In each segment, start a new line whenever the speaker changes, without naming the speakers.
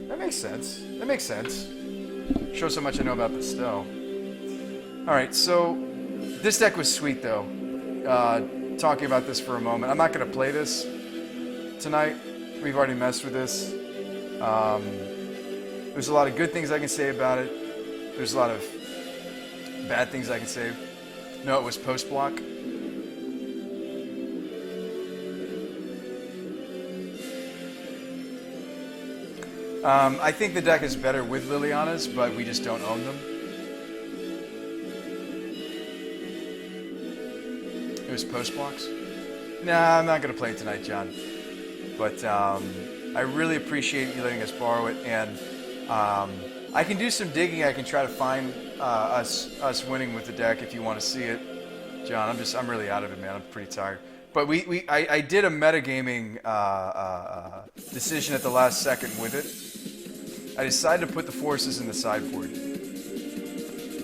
That makes sense. That makes sense. Shows how much I know about Bestow. Alright, so this deck was sweet though. Talking about this for a moment. I'm not going to play this tonight. We've already messed with this. There's a lot of good things I can say about it. There's a lot of bad things I can say. No, it was post-block. I think the deck is better with Lilianas, but we just don't own them. It was post-blocks? Nah, I'm not going to play it tonight, John. But I really appreciate you letting us borrow it, and I can do some digging. I can try to find us winning with the deck if you want to see it. John, I'm really out of it, man. I'm pretty tired. But I did a metagaming decision at the last second with it. I decided to put the forces in the sideboard.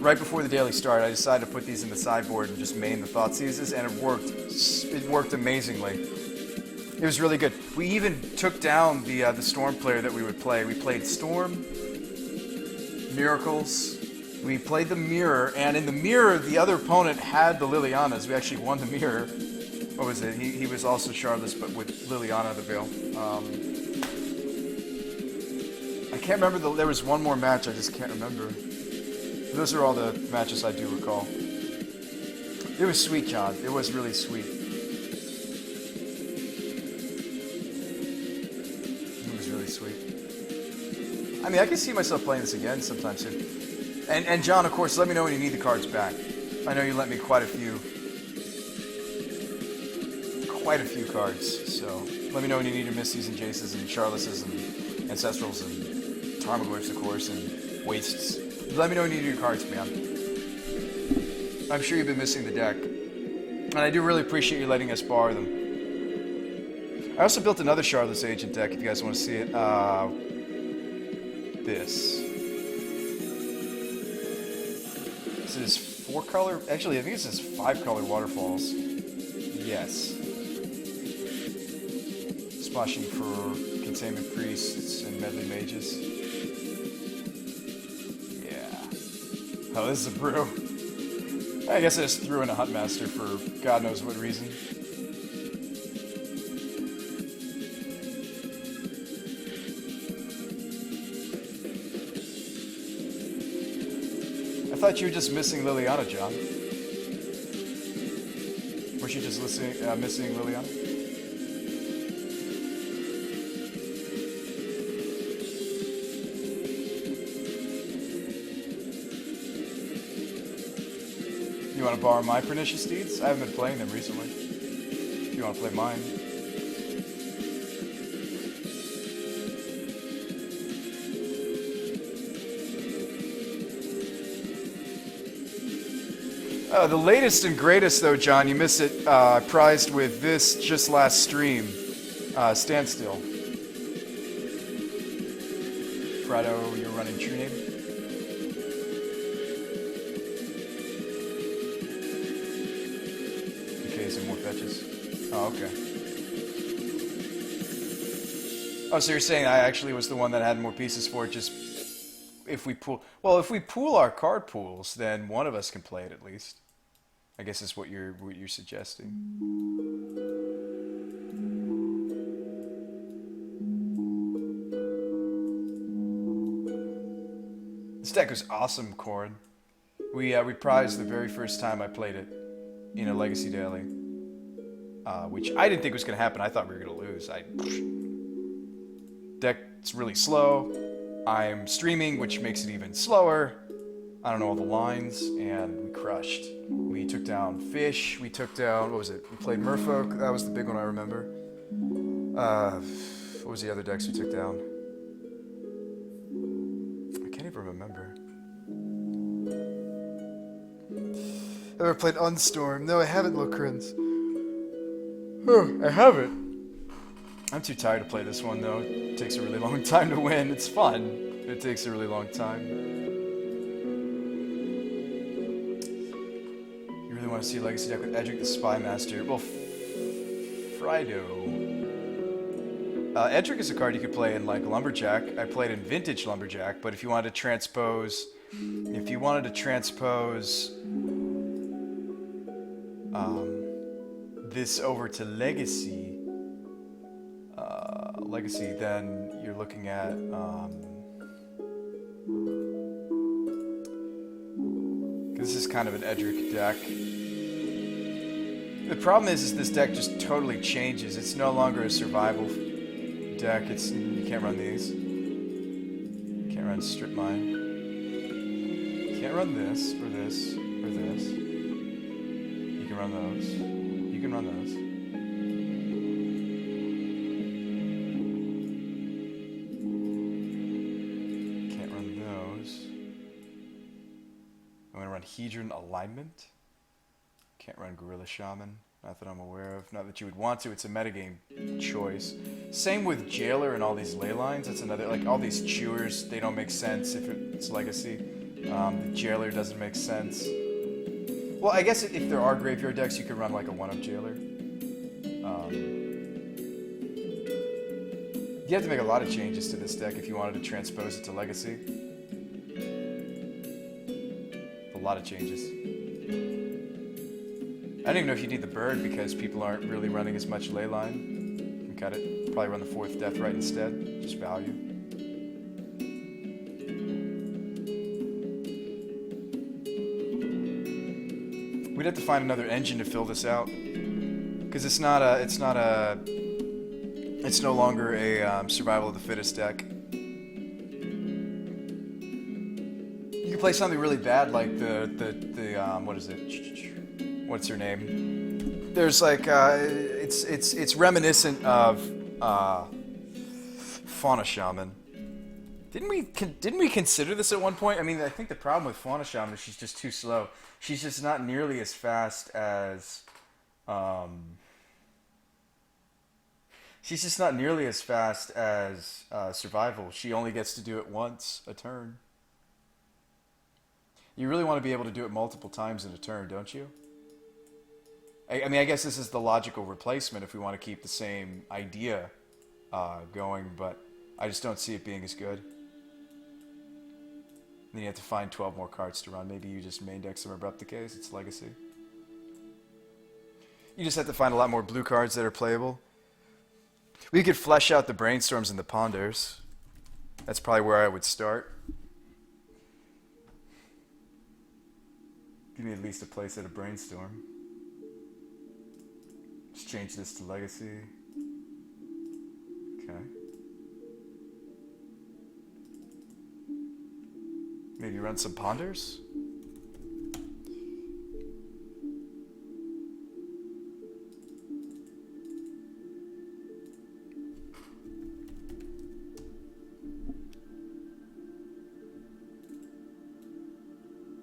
Right before the daily start, I decided to put these in the sideboard and just main the Thoughtseizes, and it worked. It worked amazingly. It was really good. We even took down the Storm player that we would play. We played Storm, Miracles. We played the Mirror, and in the Mirror, the other opponent had the Lilianas. We actually won the Mirror. What was it? He was also Charlotte's, but with Liliana the Veil. I can't remember. There was one more match. I just can't remember. Those are all the matches I do recall. It was sweet, John. It was really sweet. It was really sweet. I mean, I can see myself playing this again sometime soon. And John, of course, let me know when you need the cards back. I know you lent me quite a few cards, so let me know when you need your Misties and Jaces and Charlesses and Ancestrals and Tarmogoyfs, of course, and Wastes. Let me know when you need your cards, man. I'm sure you've been missing the deck. And I do really appreciate you letting us borrow them. I also built another Charlotte's Agent deck, if you guys want to see it. This. This is 4-color? Actually, I think this is 5-color Waterfalls. Yes. Splashing for Containment Priests and Medley Mages. Yeah. Oh, this is a brew. I guess I just threw in a Huntmaster for God knows what reason. I thought you were just missing Liliana, John. Was you just missing Liliana? You want to borrow my Pernicious Deeds? I haven't been playing them recently. If you want to play mine. The latest and greatest, though, John, you missed it, prized with this just last stream. Standstill. Prado, you're running True Name? Okay, some more fetches. Oh, okay. Oh, so you're saying I actually was the one that had more pieces for it, just if we pool... Well, if we pool our card pools, then one of us can play it at least. I guess that's what you're suggesting. This deck was awesome, Corn. We prized the very first time I played it in a Legacy Daily, which I didn't think was going to happen. I thought we were going to lose. Deck's really slow. I'm streaming, which makes it even slower. I don't know all the lines, and we crushed. We took down Fish, we took down, what was it? We played Merfolk, that was the big one I remember. What was the other decks we took down? I can't even remember. Ever played Unstorm? No, I haven't, Locrins. I haven't. I'm too tired to play this one, though. It takes a really long time to win. It's fun. It takes a really long time. Want to see a Legacy deck with Edric the Spy Master. Well, Frido. Edric is a card you could play in like Lumberjack. I played in Vintage Lumberjack, but if you wanted to transpose, this over to Legacy, then you're looking at this is kind of an Edric deck. The problem is this deck just totally changes. It's no longer a survival deck. You can't run these. You can't run Strip Mine. You can't run this or this or this. You can run those. You can run those. Can't run those. I'm gonna run Hedron Alignment. Can't run Gorilla Shaman. Not that I'm aware of. Not that you would want to. It's a metagame choice. Same with Jailer and all these ley lines. That's another, like all these chewers, they don't make sense if it's Legacy. The Jailer doesn't make sense. Well, I guess if there are graveyard decks, you could run like a 1-up Jailer. You have to make a lot of changes to this deck if you wanted to transpose it to Legacy. A lot of changes. I don't even know if you need the bird because people aren't really running as much leyline. You can cut it. Probably run the 4th Deathrite instead. Just value. We'd have to find another engine to fill this out because it's no longer a survival of the fittest deck. You can play something really bad like the what is it? What's her name? There's like it's reminiscent of Fauna Shaman. Didn't we consider this at one point? I mean, I think the problem with Fauna Shaman is she's just too slow. She's just not nearly as fast as Survival. She only gets to do it once a turn. You really want to be able to do it multiple times in a turn, don't you? I mean, I guess this is the logical replacement if we want to keep the same idea going, but I just don't see it being as good. Then you have to find 12 more cards to run. Maybe you just main deck some Abrupt Decays. It's Legacy. You just have to find a lot more blue cards that are playable. We could flesh out the Brainstorms and the Ponders. That's probably where I would start. Give me at least a place at a Brainstorm. Just change this to Legacy. Okay. Maybe run some Ponders?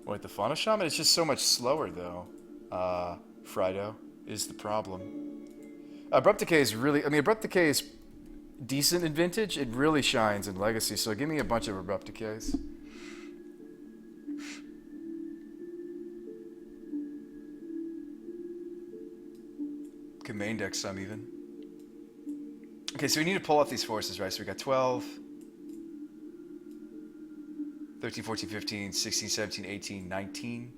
Wait, the Fauna Shaman is just so much slower though. Frido is the problem. Abrupt Decay is really, I mean, Abrupt Decay is decent in Vintage. It really shines in Legacy, so give me a bunch of Abrupt Decays. Can main deck some even. Okay, so we need to pull off these forces, right? So we got 12, 13, 14, 15, 16, 17, 18, 19.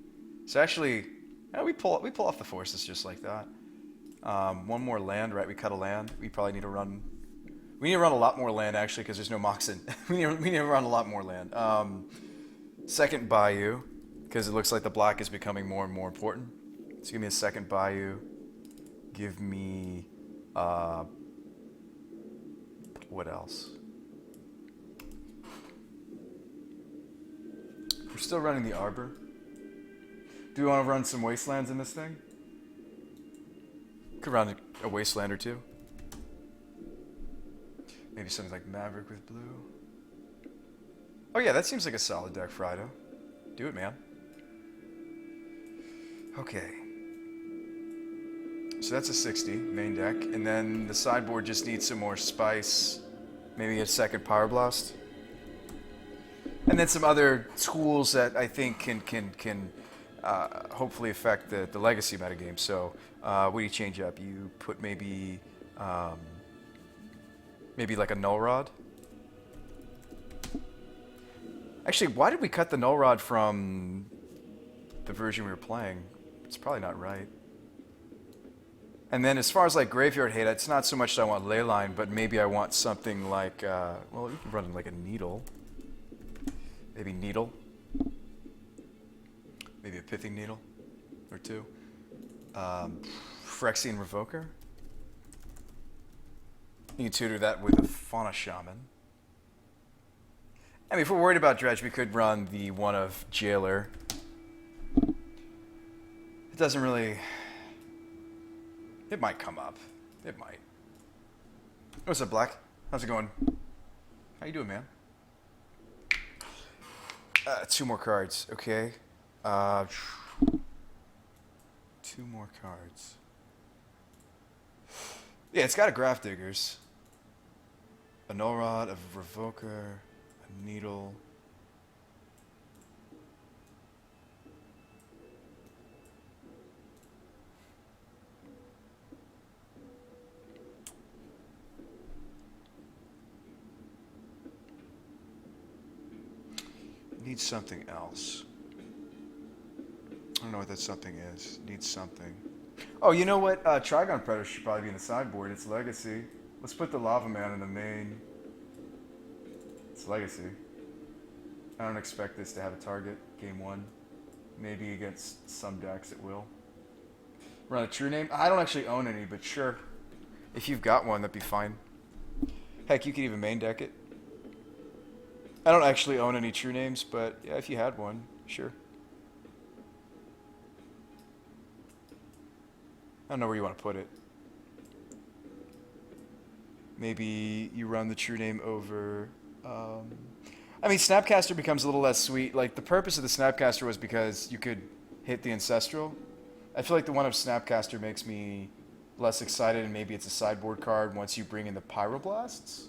So actually, yeah, we pull off the forces just like that. One more land, right? We cut a land. We probably need to run. We need to run a lot more land actually because there's no Moxen. we need to run a lot more land. Second Bayou, because it looks like the black is becoming more and more important. So give me a second Bayou. Give me what else? We're still running the Arbor. Do we want to run some Wastelands in this thing? Could run a Wasteland or two. Maybe something like Maverick with blue. Oh yeah, that seems like a solid deck, Frido. Do it, man. Okay. So that's a 60 main deck, and then the sideboard just needs some more spice. Maybe a second Power Blast. And then some other tools that I think can hopefully affect the Legacy metagame. So what do you change up? You put maybe Maybe like a null rod. Actually, why did we cut the null rod from the version we were playing? It's probably not right. And then as far as like graveyard hate, it's not so much that I want leyline, but maybe I want something like, well, you can run like a needle. Maybe needle. Maybe a pithing needle or two. Phyrexian Revoker. You can tutor that with a Fauna Shaman. I mean, if we're worried about Dredge, we could run the one of Jailer. It doesn't really... It might come up. It might. What's up, Black? How's it going? How you doing, man? 2 more cards, okay. 2 more cards. Yeah, it's got a Graph Diggers. A Null Rod, a Revoker, a Needle. Needs something else. I don't know what that something is. Needs something. Oh, you know what? Trigon Predator should probably be in the sideboard. It's Legacy. Let's put the Lava Man in the main. It's Legacy. I don't expect this to have a target game 1. Maybe against some decks it will. Run a True Name? I don't actually own any, but sure. If you've got one, that'd be fine. Heck, you could even main deck it. I don't actually own any True Names, but yeah, if you had one, sure. I don't know where you want to put it. Maybe you run the True Name over... I mean, Snapcaster becomes a little less sweet. Like, the purpose of the Snapcaster was because you could hit the Ancestral. I feel like the one of Snapcaster makes me less excited, and maybe it's a sideboard card once you bring in the Pyroblasts.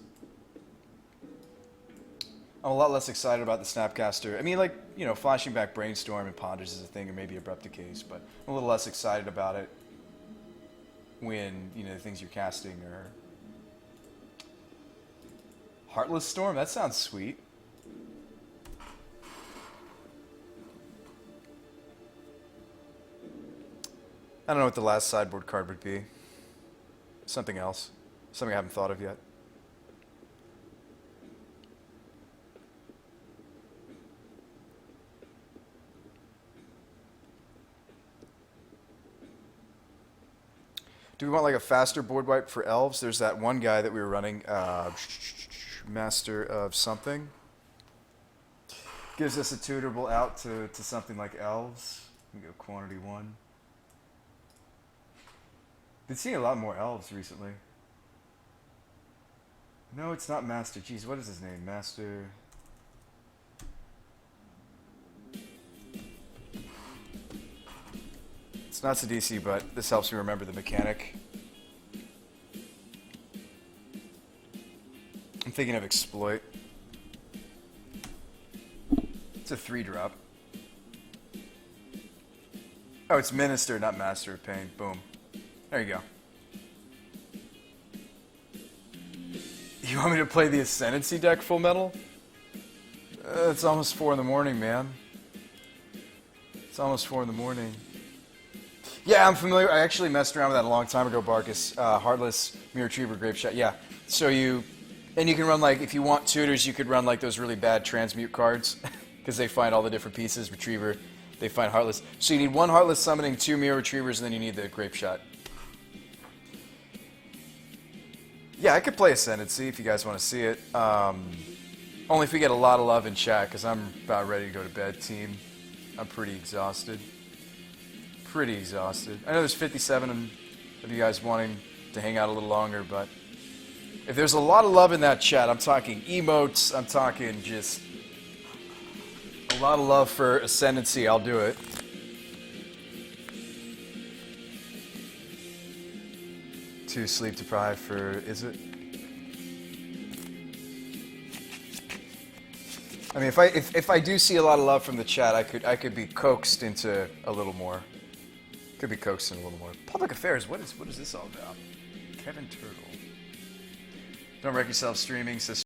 I'm a lot less excited about the Snapcaster. I mean, like, you know, flashing back Brainstorm and Ponders is a thing, or maybe Abrupt Decays, but I'm a little less excited about it when, you know, the things you're casting are... Heartless Storm? That sounds sweet. I don't know what the last sideboard card would be. Something else. Something I haven't thought of yet. Do we want like a faster board wipe for elves? There's that one guy that we were running, Master of something. Gives us a tutorable out to something like elves. We go quantity 1. Been seeing a lot more elves recently. No, it's not Master. Jeez, what is his name? Master... It's not Sidisi, but this helps me remember the mechanic. I'm thinking of Exploit. It's a 3-drop. Oh, it's Minister, not Master of Pain. Boom. There you go. You want me to play the Ascendancy deck Full Metal? It's almost 4 in the morning, man. It's almost 4 in the morning. Yeah, I'm familiar. I actually messed around with that a long time ago, Barkus. Heartless, Mirror Retriever, Grapeshot. Yeah. So you can run, like, if you want tutors, you could run, like, those really bad transmute cards. Because they find all the different pieces. Retriever, they find Heartless. So you need 1 Heartless Summoning, 2 Mirror Retrievers, and then you need the Grapeshot. Yeah, I could play Ascendancy if you guys want to see it. Only if we get a lot of love in chat, because I'm about ready to go to bed, team. I'm pretty exhausted. Pretty exhausted. I know there's 57 of you guys wanting to hang out a little longer, but if there's a lot of love in that chat, I'm talking emotes, I'm talking just a lot of love for Ascendancy, I'll do it. Too sleep deprived for, is it? I mean, if I do see a lot of love from the chat, I could be coaxed into a little more. Could be coaxed in a little more. Public affairs. What is this all about? Kevin Turtle. Don't wreck yourself streaming, says